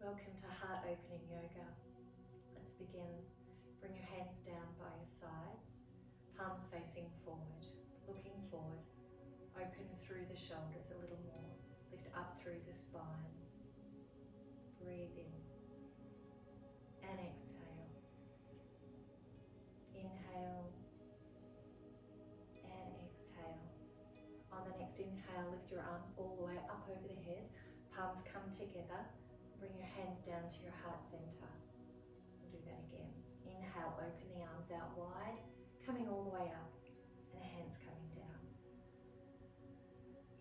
Welcome to Heart Opening Yoga. Let's begin. Bring your hands down by your sides, palms facing forward, looking forward. Open through the shoulders a little more. Lift up through the spine. Breathe in and exhale. Inhale and exhale. On the next inhale, lift your arms all the way up over the head. Palms come together. Bring your hands down to your heart center. We'll do that again. Inhale, open the arms out wide, coming all the way up, and hands coming down.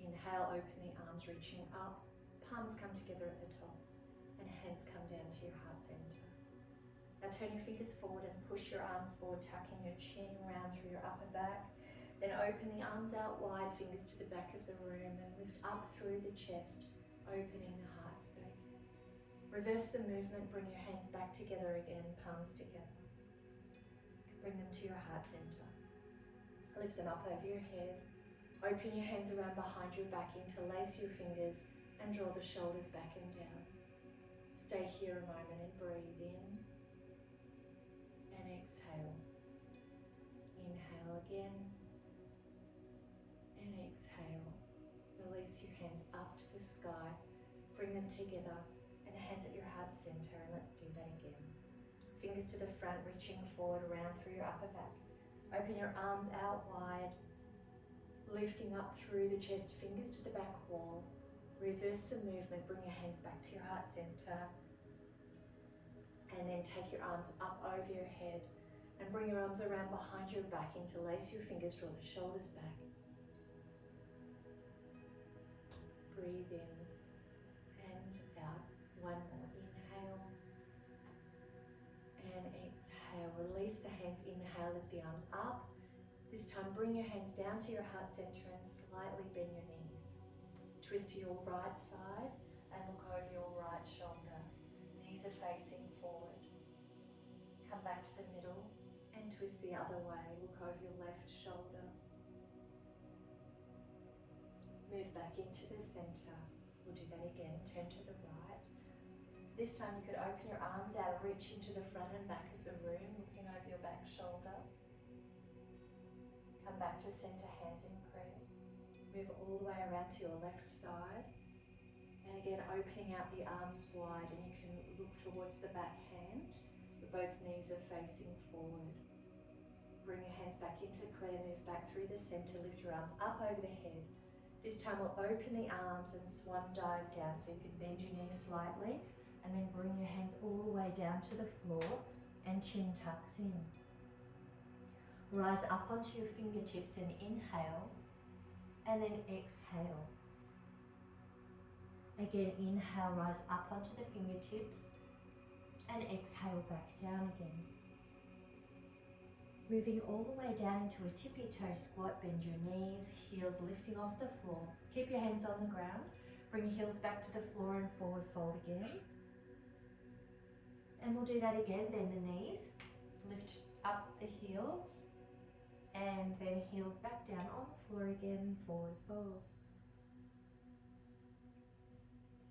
Inhale, open the arms, reaching up, palms come together at the top, and hands come down to your heart center. Now turn your fingers forward and push your arms forward, tucking your chin round through your upper back. Then open the arms out wide, fingers to the back of the room, and lift up through the chest, opening the heart space. Reverse the movement, bring your hands back together again, palms together. Bring them to your heart center. Lift them up over your head. Open your hands around behind your back, interlace your fingers and draw the shoulders back and down. Stay here a moment and breathe in and exhale. Inhale again and exhale. Release your hands up to the sky. Bring them together and hands at your heart center, and let's do that again. Fingers to the front, reaching forward around through your upper back. Open your arms out wide, lifting up through the chest, fingers to the back wall. Reverse the movement, bring your hands back to your heart center, and then take your arms up over your head and bring your arms around behind your back, interlace your fingers, draw the shoulders back. Breathe in and out. One more, inhale and exhale. Release the hands, inhale, lift the arms up. This time bring your hands down to your heart center and slightly bend your knees. Twist to your right side and look over your right shoulder. Knees are facing forward. Come back to the middle and twist the other way. Look over your left shoulder. Move back into the center. We'll do that again. Turn to the right. This time you could open your arms out and reach into the front and back of the room, looking over your back shoulder. Come back to center, hands in prayer. Move all the way around to your left side. And again, opening out the arms wide, and you can look towards the back hand. Both knees are facing forward. Bring your hands back into prayer, move back through the center, lift your arms up over the head. This time we'll open the arms and swan dive down, so you can bend your knees slightly. And then bring your hands all the way down to the floor and chin tucks in. Rise up onto your fingertips and inhale, and then exhale. Again, inhale, rise up onto the fingertips, and exhale back down again. Moving all the way down into a tippy toe squat, bend your knees, heels lifting off the floor. Keep your hands on the ground, bring your heels back to the floor and forward fold again. And we'll do that again, bend the knees, lift up the heels, and then heels back down on the floor again, forward fold.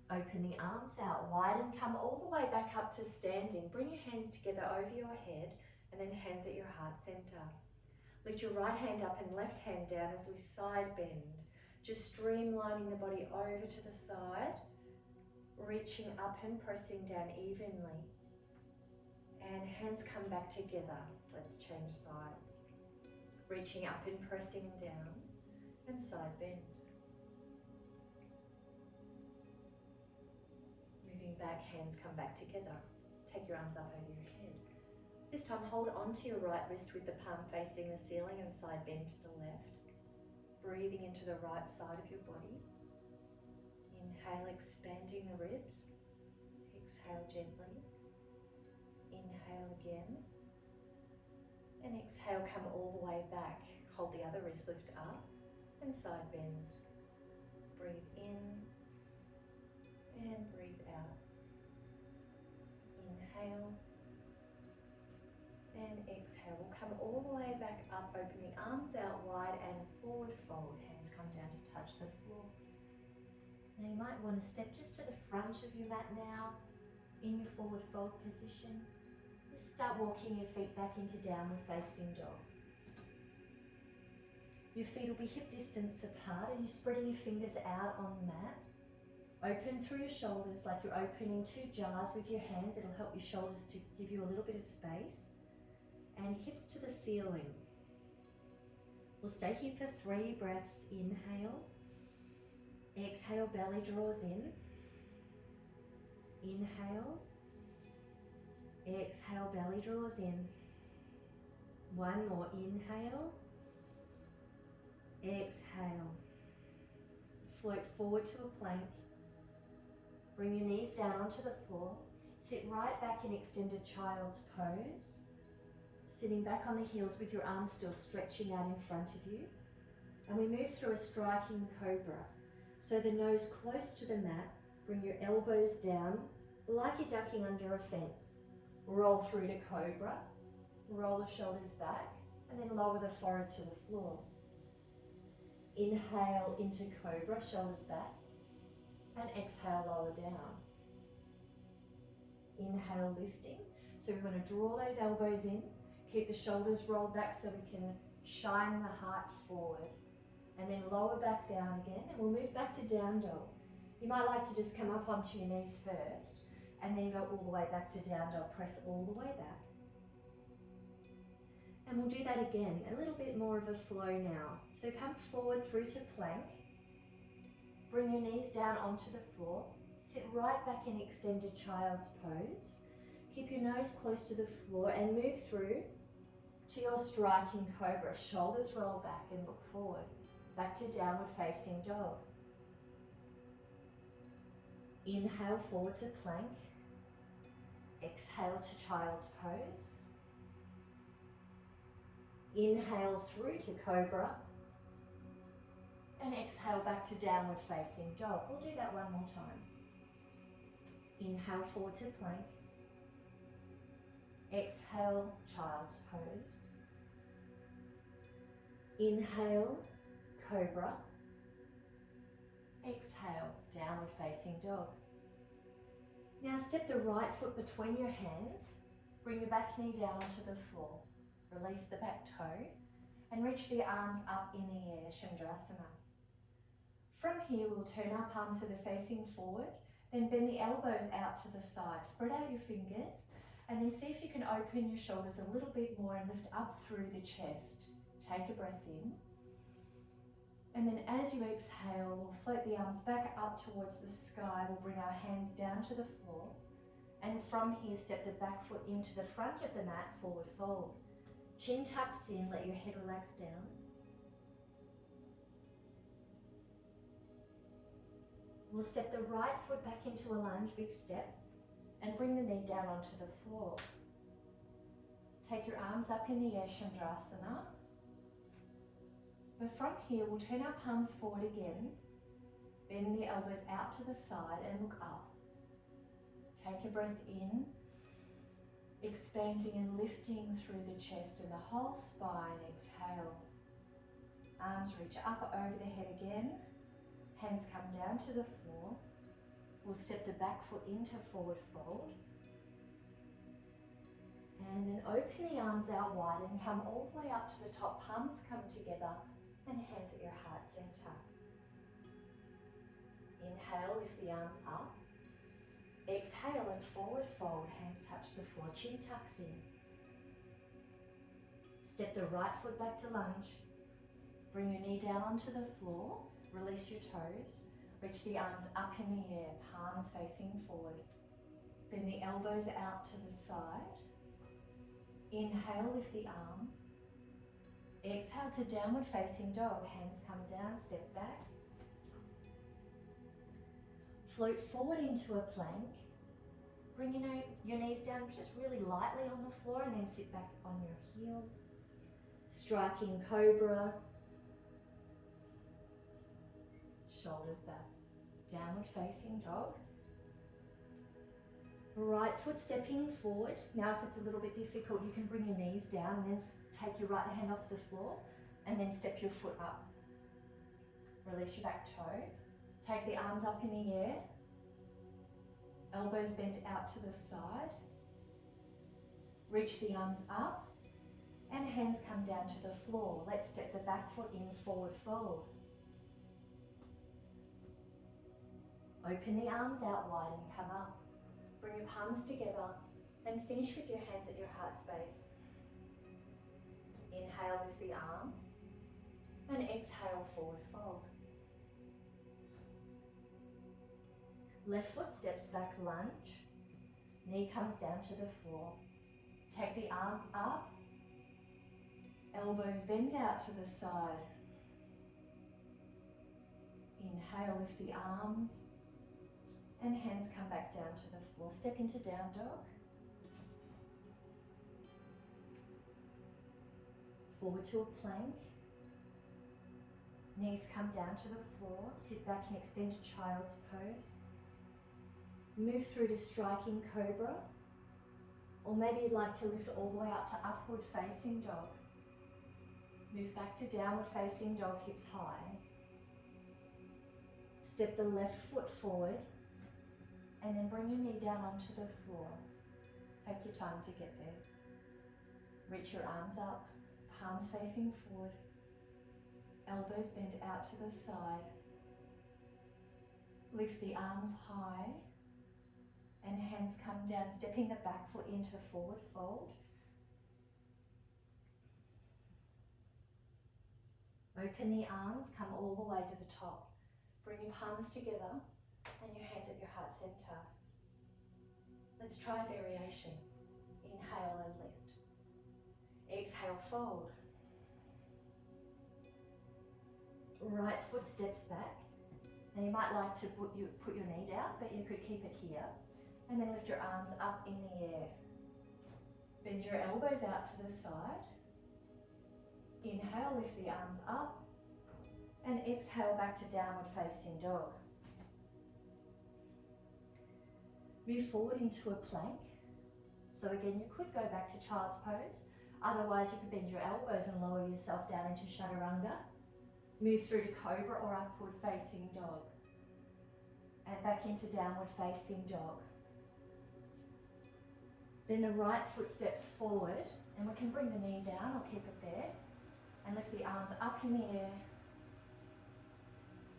Open the arms out wide and come all the way back up to standing. Bring your hands together over your head and then hands at your heart center. Lift your right hand up and left hand down as we side bend. Just streamlining the body over to the side, reaching up and pressing down evenly. And hands come back together. Let's change sides. Reaching up and pressing down and side bend. Moving back, hands come back together. Take your arms up over your head. This time hold onto your right wrist with the palm facing the ceiling and side bend to the left. Breathing into the right side of your body. Inhale, expanding the ribs. Exhale gently. Inhale again, and exhale, come all the way back. Hold the other wrist, lift up and side bend. Breathe in and breathe out. Inhale and exhale. We'll come all the way back up, open the arms out wide and forward fold. Hands come down to touch the floor. Now you might want to step just to the front of your mat now in your forward fold position. Just start walking your feet back into downward facing dog. Your feet will be hip distance apart and you're spreading your fingers out on the mat. Open through your shoulders like you're opening two jars with your hands. It'll help your shoulders to give you a little bit of space. And hips to the ceiling. We'll stay here for 3 breaths. Inhale. Exhale, belly draws in. Inhale. Exhale, belly draws in. One more. Inhale. Exhale. Float forward to a plank. Bring your knees down onto the floor. Sit right back in extended child's pose. Sitting back on the heels with your arms still stretching out in front of you. And we move through a striking cobra. So the nose close to the mat. Bring your elbows down like you're ducking under a fence. Roll through to cobra. Roll the shoulders back and then lower the forehead to the floor. Inhale into cobra, shoulders back. And exhale, lower down. Inhale, lifting. So we want to draw those elbows in. Keep the shoulders rolled back so we can shine the heart forward. And then lower back down again. And we'll move back to down dog. You might like to just come up onto your knees first and then go all the way back to down dog. Press all the way back. And we'll do that again, a little bit more of a flow now. So come forward through to plank. Bring your knees down onto the floor. Sit right back in extended child's pose. Keep your nose close to the floor and move through to your striking cobra. Shoulders roll back and look forward. Back to downward facing dog. Inhale forward to plank. Exhale to child's pose. Inhale through to cobra. And exhale back to downward facing dog. We'll do that one more time. Inhale forward to plank. Exhale, child's pose. Inhale, cobra. Exhale, downward facing dog. Now step the right foot between your hands. Bring your back knee down onto the floor. Release the back toe and reach the arms up in the air, Chandrasana. From here, we'll turn our palms so they're facing forward, then bend the elbows out to the side. Spread out your fingers and then see if you can open your shoulders a little bit more and lift up through the chest. Take a breath in. And then as you exhale, we'll float the arms back up towards the sky. We'll bring our hands down to the floor. And from here, step the back foot into the front of the mat, forward fold. Chin tucks in, let your head relax down. We'll step the right foot back into a lunge, big step, and bring the knee down onto the floor. Take your arms up in the air, Chandrasana. But from here, we'll turn our palms forward again, bend the elbows out to the side and look up. Take a breath in, expanding and lifting through the chest and the whole spine. Exhale. Arms reach up over the head again. Hands come down to the floor. We'll step the back foot into forward fold. And then open the arms out wide and come all the way up to the top. Palms come together and hands at your heart center. Inhale, lift the arms up. Exhale and forward fold, hands touch the floor, chin tucks in. Step the right foot back to lunge. Bring your knee down onto the floor, release your toes. Reach the arms up in the air, palms facing forward. Bend the elbows out to the side. Inhale, lift the arms. Exhale to downward facing dog, hands come down, step back. Float forward into a plank. Bring your knees down just really lightly on the floor and then sit back on your heels. Striking cobra. Shoulders back. Downward facing dog. Right foot stepping forward. Now if it's a little bit difficult, you can bring your knees down and then take your right hand off the floor and then step your foot up. Release your back toe. Take the arms up in the air. Elbows bend out to the side. Reach the arms up and hands come down to the floor. Let's step the back foot in, forward fold. Open the arms out wide and come up. Bring your palms together and finish with your hands at your heart space. Inhale, lift the arms, and exhale, forward fold. Left foot steps back, lunge. Knee comes down to the floor. Take the arms up. Elbows bend out to the side. Inhale, lift the arms, and hands come back down to the floor. Step into down dog. Forward to a plank. Knees come down to the floor. Sit back and extend to child's pose. Move through to striking cobra. Or maybe you'd like to lift all the way up to upward facing dog. Move back to downward facing dog, hips high. Step the left foot forward and then bring your knee down onto the floor. Take your time to get there. Reach your arms up, palms facing forward. Elbows bend out to the side. Lift the arms high and hands come down, stepping the back foot into forward fold. Open the arms, come all the way to the top. Bring your palms together and your hands at your heart center. Let's try a variation. Inhale and lift. Exhale, fold. Right foot steps back. Now you might like to put your knee down, but you could keep it here. And then lift your arms up in the air. Bend your elbows out to the side. Inhale, lift the arms up. And exhale back to downward facing dog. Move forward into a plank. So again, you could go back to child's pose. Otherwise, you could bend your elbows and lower yourself down into chaturanga. Move through to cobra or upward facing dog. And back into downward facing dog. Then the right foot steps forward, and we can bring the knee down or keep it there. And lift the arms up in the air.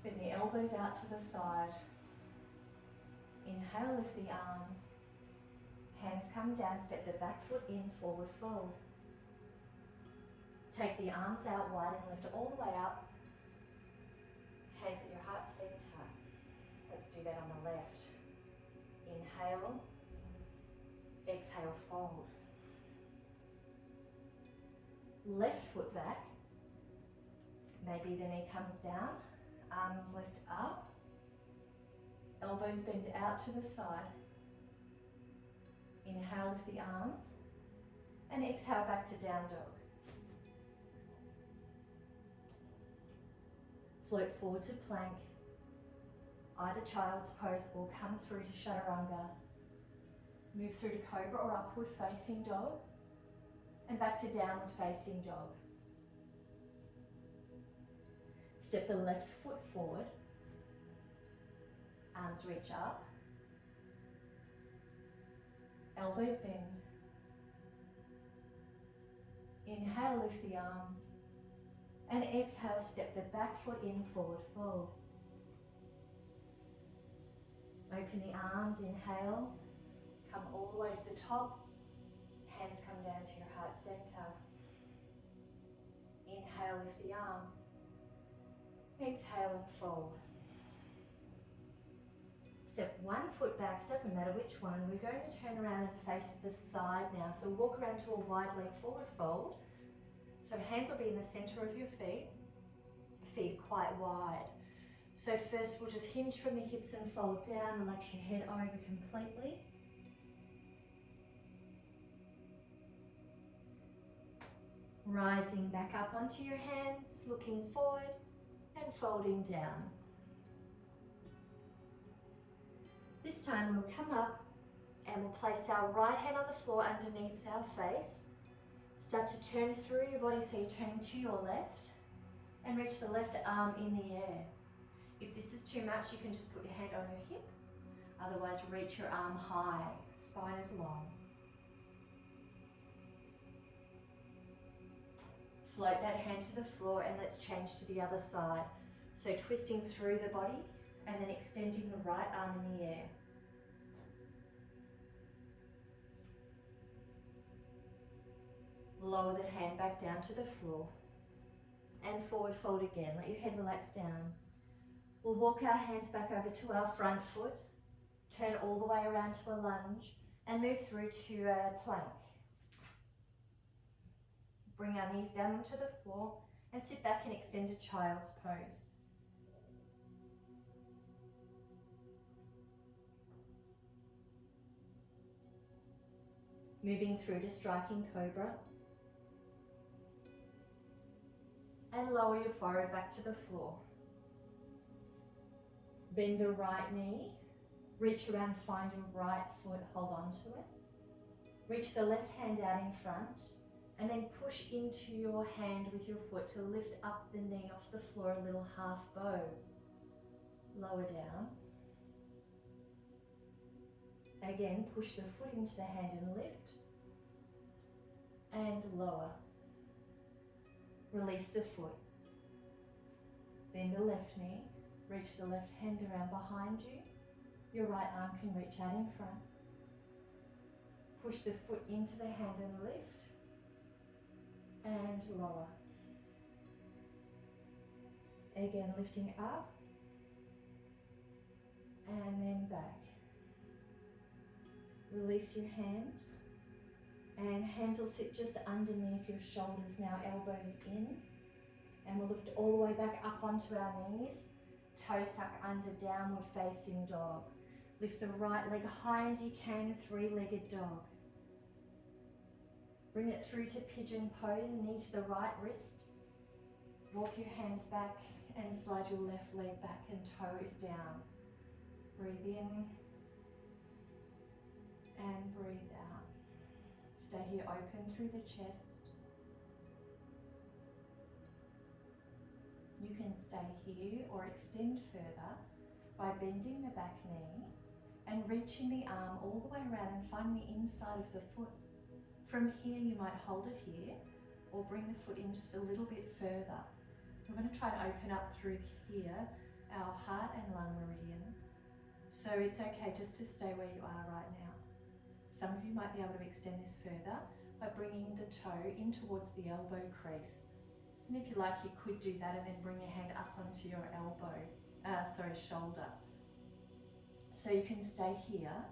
Bend the elbows out to the side. Inhale, lift the arms. Hands come down, step the back foot in, forward fold. Take the arms out wide and lift it all the way up. Hands at your heart center. Let's do that on the left. Inhale. Exhale, fold. Left foot back. Maybe the knee comes down. Arms lift up. Elbows bend out to the side. Inhale, lift the arms. And exhale back to down dog. Float forward to plank. Either child's pose or come through to chaturanga. Move through to cobra or upward facing dog. And back to downward facing dog. Step the left foot forward. Arms reach up. Elbows bend. Inhale, lift the arms. And exhale, step the back foot in, forward fold. Open the arms, inhale. Come all the way to the top. Hands come down to your heart center. Inhale, lift the arms. Exhale and fold. Step one foot back, doesn't matter which one. We're going to turn around and face the side now. So walk around to a wide leg forward fold. So hands will be in the center of your feet quite wide. So first we'll just hinge from the hips and fold down, relax your head over completely. Rising back up onto your hands, looking forward and folding down. This time we'll come up and we'll place our right hand on the floor underneath our face. Start to turn through your body, so you're turning to your left and reach the left arm in the air. If this is too much, you can just put your hand on your hip Otherwise, reach your arm high, spine is long. Float that hand to the floor and let's change to the other side. So twisting through the body and then extending the right arm in the air. Lower the hand back down to the floor and forward fold again. Let your head relax down. We'll walk our hands back over to our front foot, turn all the way around to a lunge and move through to a plank. Bring our knees down onto the floor and sit back in extended child's pose. Moving through to striking cobra. And lower your forehead back to the floor. Bend the right knee, reach around, find your right foot, hold on to it. Reach the left hand out in front and then push into your hand with your foot to lift up the knee off the floor, a little half bow. Lower down. Again, push the foot into the hand and lift. And lower. Release the foot. Bend the left knee. Reach the left hand around behind you. Your right arm can reach out in front. Push the foot into the hand and lift. And lower. Again, lifting up. And then back. Release your hand. And hands will sit just underneath your shoulders now, elbows in. And we'll lift all the way back up onto our knees. Toes tuck under, downward facing dog. Lift the right leg high as you can, three-legged dog. Bring it through to pigeon pose, knee to the right wrist. Walk your hands back and slide your left leg back and toes down. Breathe in and breathe out. Stay here open through the chest. You can stay here or extend further by bending the back knee and reaching the arm all the way around and finding the inside of the foot. From here you might hold it here or bring the foot in just a little bit further. We're going to try and open up through here, our heart and lung meridian. So it's okay just to stay where you are right now. Some of you might be able to extend this further by bringing the toe in towards the elbow crease. And if you like, you could do that and then bring your hand up onto your shoulder. So you can stay here,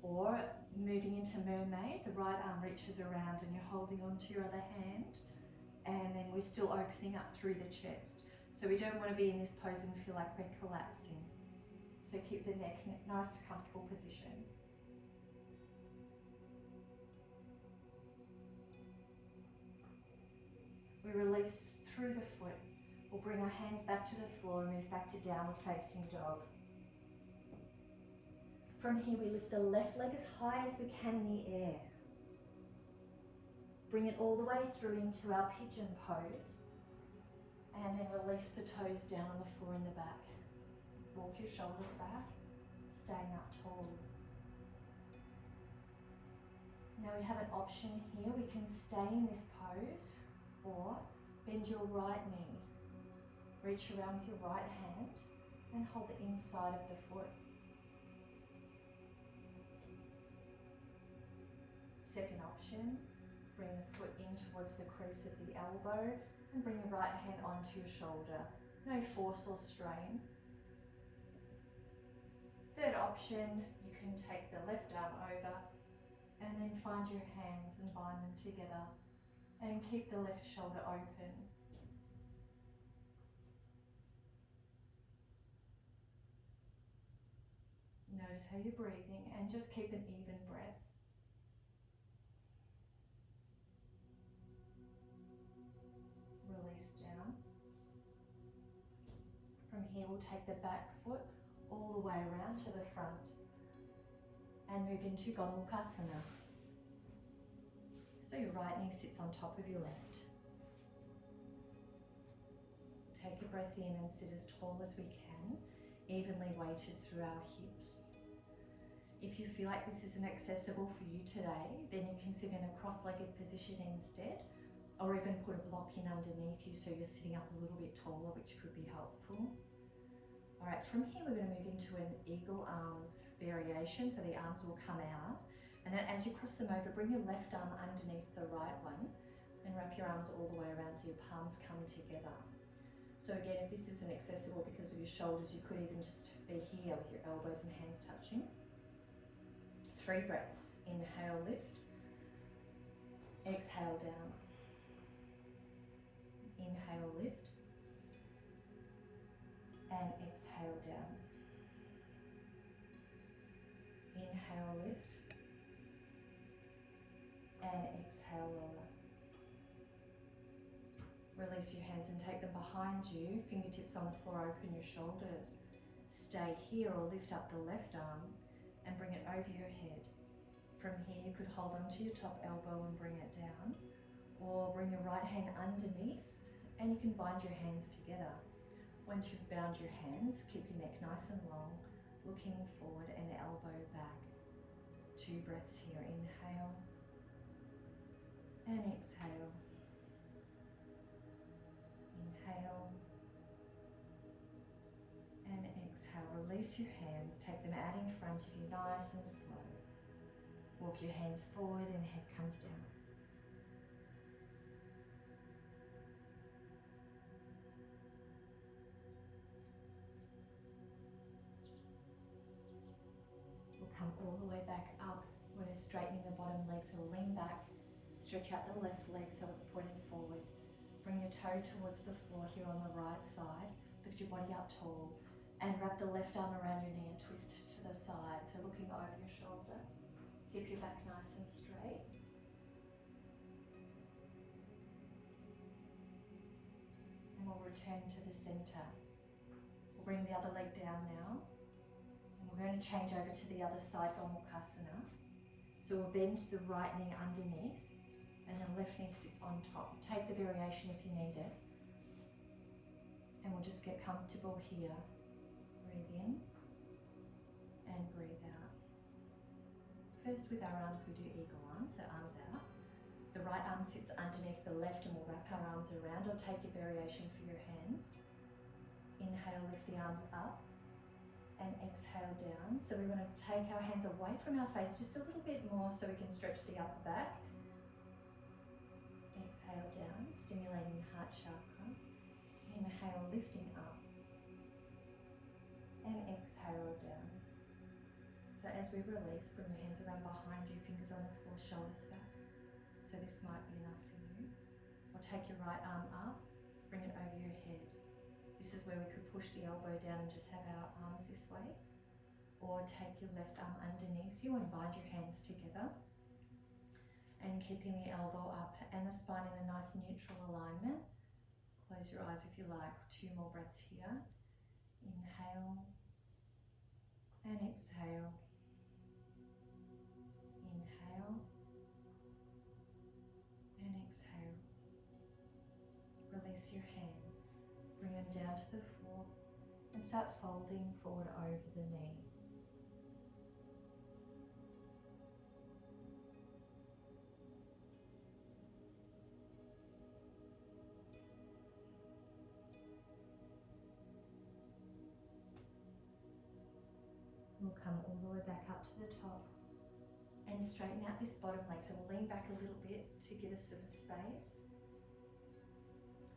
or moving into mermaid, the right arm reaches around and you're holding onto your other hand, and then we're still opening up through the chest. So we don't want to be in this pose and feel like we're collapsing. So keep the neck in a nice, comfortable position. We release through the foot. We'll bring our hands back to the floor and move back to downward facing dog. From here we lift the left leg as high as we can in the air. Bring it all the way through into our pigeon pose. And then release the toes down on the floor in the back. Walk your shoulders back, staying up tall. Now we have an option here. We can stay in this pose or bend your right knee. Reach around with your right hand and hold the inside of the foot. Second option, bring the foot in towards the crease of the elbow and bring your right hand onto your shoulder. No force or strain. Third option, you can take the left arm over and then find your hands and bind them together and keep the left shoulder open. Notice how you're breathing and just keep an even breath. Release down. From here we'll take the back foot all the way around to the front and move into Gomukhasana. So your right knee sits on top of your left. Take a breath in and sit as tall as we can, evenly weighted through our hips. If you feel like this isn't accessible for you today, then you can sit in a cross-legged position instead, or even put a block in underneath you so you're sitting up a little bit taller, which could be helpful. All right, from here we're going to move into an eagle arms variation, so the arms will come out, and then as you cross them over, bring your left arm underneath the right one and wrap your arms all the way around so your palms come together. So again, if this isn't accessible because of your shoulders, you could even just be here with your elbows and hands touching. 3 breaths. Inhale, lift. Exhale, down. Inhale, lift. And exhale, down. Inhale, lift. And exhale, lower. Release your hands and take them behind you. Fingertips on the floor, open your shoulders. Stay here or lift up the left arm and bring it over your head. From here you could hold onto your top elbow and bring it down, or bring your right hand underneath and you can bind your hands together. Once you've bound your hands, keep your neck nice and long, looking forward and elbow back. 2 breaths here. Inhale and exhale. Inhale and exhale. Release your hands, take them out in front of you nice and slow. Walk your hands forward and head comes down. We'll come all the way back up. We're straightening the bottom leg, so lean back, stretch out the left leg so it's pointed forward. Bring your toe towards the floor here on the right side. Lift your body up tall and wrap the left arm around your knee and twist to the side, so looking over your shoulder. Keep your back nice and straight. And we'll return to the center. We'll bring the other leg down now. And we're going to change over to the other side, Gomukhasana. So we'll bend the right knee underneath and the left knee sits on top. Take the variation if you need it. And we'll just get comfortable here. Breathe in and breathe out. First with our arms we do eagle arms, so arms out. The right arm sits underneath the left and we'll wrap our arms around, or take your variation for your hands. Inhale, lift the arms up and exhale down. So we want to take our hands away from our face just a little bit more so we can stretch the upper back. Exhale down, stimulating the heart chakra. Inhale, lifting up and exhale down. So as we release, bring your hands around behind you, fingers on the floor, shoulders back. So this might be enough for you. Or take your right arm up, bring it over your head. This is where we could push the elbow down and just have our arms this way. Or take your left arm underneath you and bind your hands together. And keeping the elbow up and the spine in a nice neutral alignment. Close your eyes if you like. 2 more breaths here. Inhale and exhale. Inhale and exhale. Release your hands. Bring them down to the floor and start folding forward over the knee. We'll come all the way back up to the top and straighten out this bottom leg. So we'll lean back a little bit to give us some space.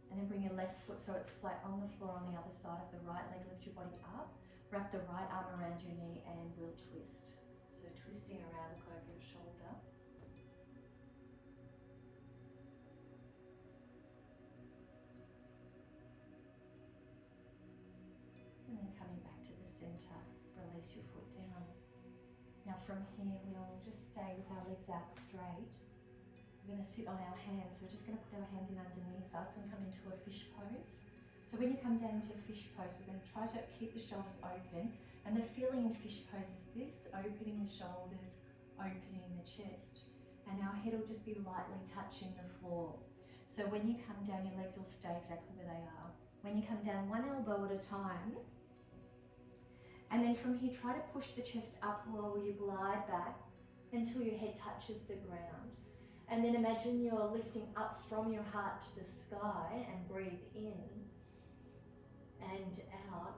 And then bring your left foot so it's flat on the floor on the other side of the right leg. Lift your body up. Wrap the right arm around your knee and we'll twist. So twisting around, look over your shoulder. And then coming back to the center. Release your foot down. Now from here we'll just stay with our legs out straight. We're going to sit on our hands, so we're just going to put our hands in underneath us and come into a fish pose. So when you come down into fish pose, we're going to try to keep the shoulders open, and the feeling in fish pose is this: opening the shoulders, opening the chest, and our head will just be lightly touching the floor. So when you come down, your legs will stay exactly where they are. When you come down, 1 elbow at a time, And then from here, try to push the chest up while you glide back until your head touches the ground. And then imagine you're lifting up from your heart to the sky, and breathe in and out.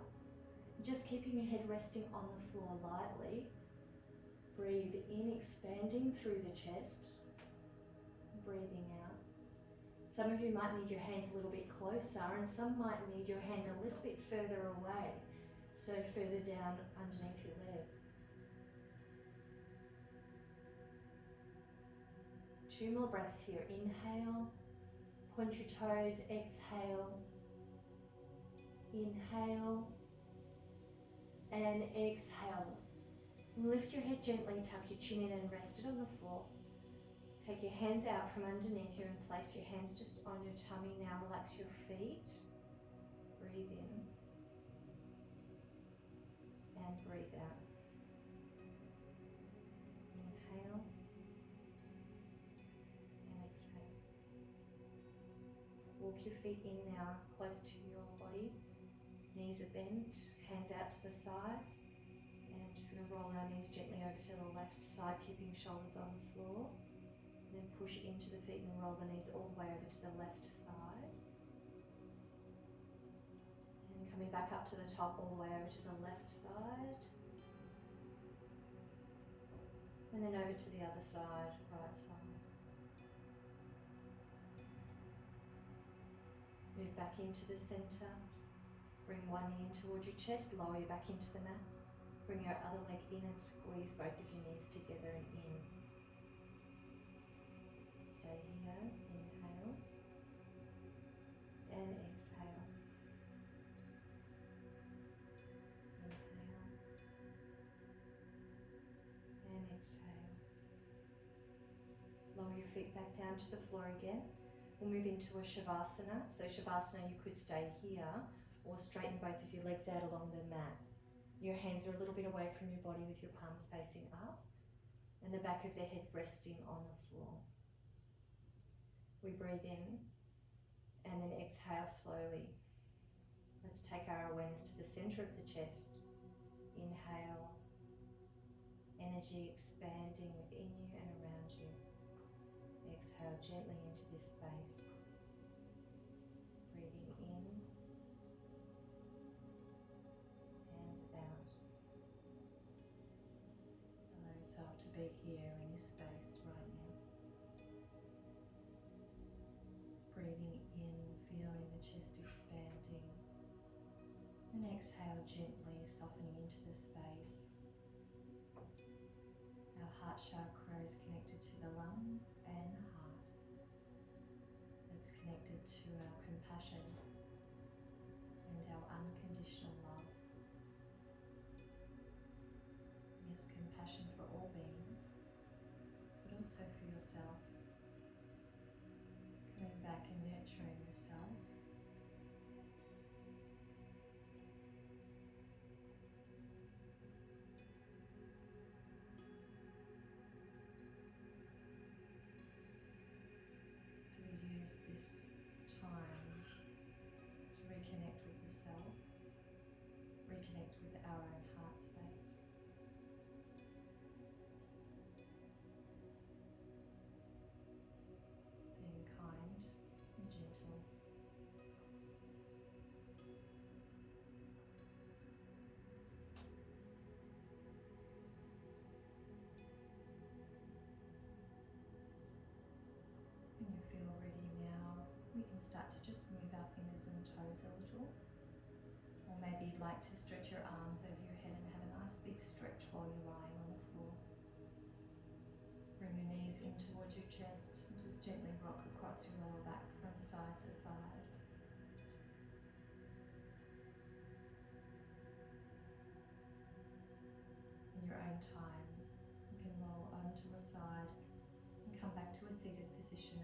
Just keeping your head resting on the floor lightly. Breathe in, expanding through the chest. Breathing out. Some of you might need your hands a little bit closer, and some might need your hands a little bit further away. So further down underneath your legs. 2 more breaths here. Inhale, point your toes, exhale. Inhale and exhale. Lift your head gently, tuck your chin in and rest it on the floor. Take your hands out from underneath you and place your hands just on your tummy. Now relax your feet. Breathe in and breathe out. Inhale and exhale. Walk your feet in now, close to your body. Knees are bent, hands out to the sides. And I'm just going to roll our knees gently over to the left side, keeping shoulders on the floor. Then push into the feet and roll the knees all the way over to the left side. And coming back up to the top, all the way over to the left side. And then over to the other side, right side. Move back into the center. Bring one knee in towards your chest, lower your back into the mat. Bring your other leg in and squeeze both of your knees together and in. Stay here, inhale and exhale. Inhale and exhale. Lower your feet back down to the floor again. We'll move into a Shavasana. So Shavasana, you could stay here or straighten both of your legs out along the mat. Your hands are a little bit away from your body with your palms facing up and the back of the head resting on the floor. We breathe in and then exhale slowly. Let's take our awareness to the center of the chest. Inhale, energy expanding within you and around you. Exhale gently into this space. Breathing in and out. Allow yourself to be here in this space right now. Breathing in, feeling the chest expanding. And exhale gently, softening into the space. Our heart chakra is connected to the lungs and the heart. It's connected to our compassion and our unconditional love. Yes, compassion for all beings, but also for yourself. Coming back and nurturing yourself. So we use this time to reconnect with the self, reconnect with our own heart space. Being kind and gentle. When you feel ready now, we can start to just move our fingers and toes a little. Or maybe you'd like to stretch your arms over your head and have a nice big stretch while you're lying on the floor. Bring your knees in towards your chest and just gently rock across your lower back from side to side. In your own time, you can roll onto a side and come back to a seated position